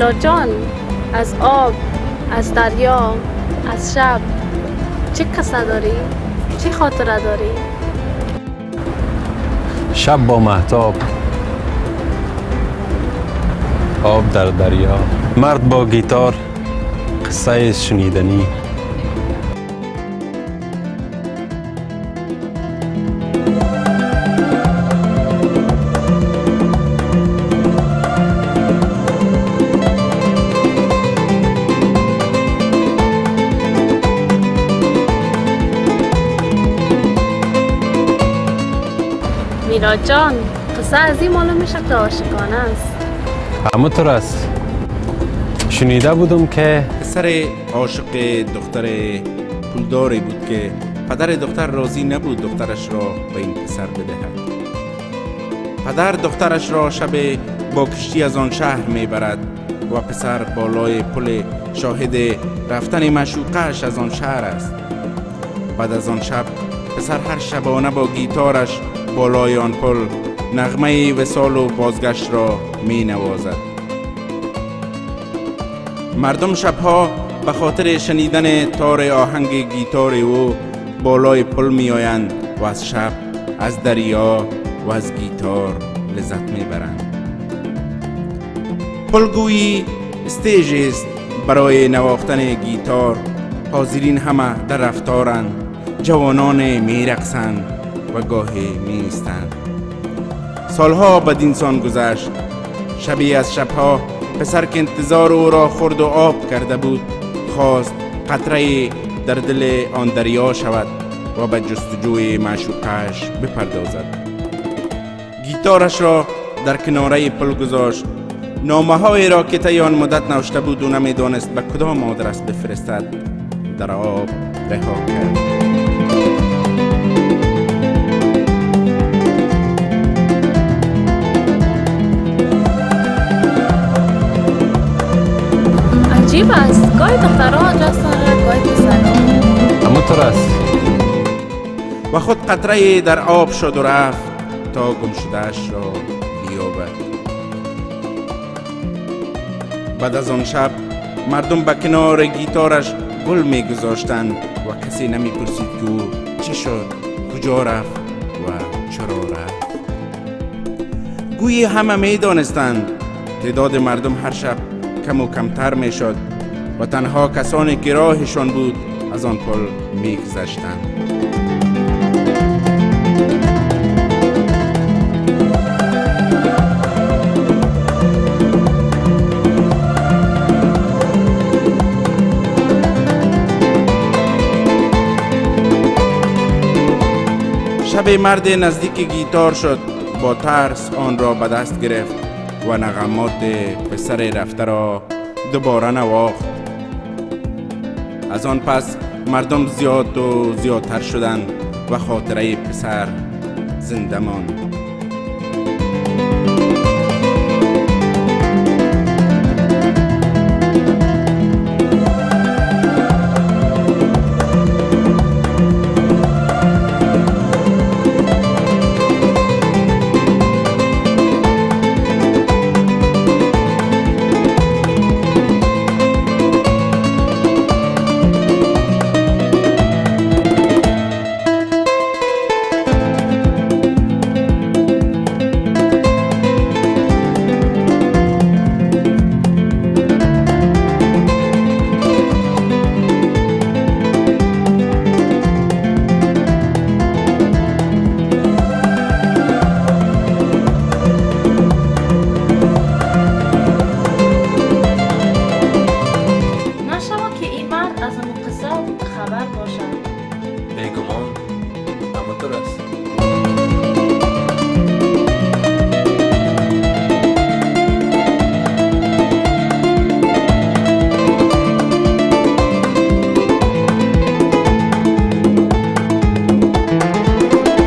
میراد جان، از آب، از دریا، از شب چه قصه داری؟ چه خاطره داری؟ شب با مهتاب، آب در دریا، مرد با گیتار، قصه شنیدنی. میراد جان، قصه از این مال میشه که عاشقانه است. همونطور است. شنیده بودم که پسر عاشق دختر پولداری بود که پدر دختر راضی نبود دخترش را به این پسر بدهد. پدر دخترش را شب با کشتی از آن شهر میبرد و پسر بالای پل شاهد رفتن معشوقه‌اش از آن شهر است. بعد از آن شب پسر هر شبانه با گیتارش بالای آن پل نغمه وصال و بازگشت را می نوازد. مردم شبها به خاطر شنیدن تار آهنگ گیتار او بالای پل می آیند و از شب، از دریا و از گیتار لذت می برند. پلگویی استیج است برای نواختن گیتار. حاضرین همه در رفتارند، جوانان می رقصند و گاهی می ایستند. سالها بدینسان گذشت. شبی از شبها پسر که انتظار او را خورد و آب کرده بود خواست قطره در دل آن دریا شود و به جستجوی معشوقه‌اش بپردازد. گیتارش را در کناره پل گذاشت. نامه هایی را که طی آن مدت نوشته بود و نمیدانست به کدام آدرس بفرستد در آب رها کرد. عجیب است، گاهی دخترها آدرس دارند، گاهی پسرها. همونطور است. و خود قطره در آب شد و رفت تا گم شده‌اش را بیابد. بعد از آن شب مردم به کنار گیتارش گل می گذاشتند و کسی نمی پرسید که او چه شد، کجا رفت و چرا رفت. گویی همه می دانستند تعداد مردم هر شب کم و کمتر می شد و تنها کسانی که راهشان بود از آن پل می گذشتند. شب مرد نزدیک گیتار شد، با ترس آن را به دست گرفت و نغمات پسر رفته را دوباره نواخت. از آن پس مردم زیاد و زیادتر شدند و خاطره پسر زنده ماند. خبر باشد. بیگمان همونطور است.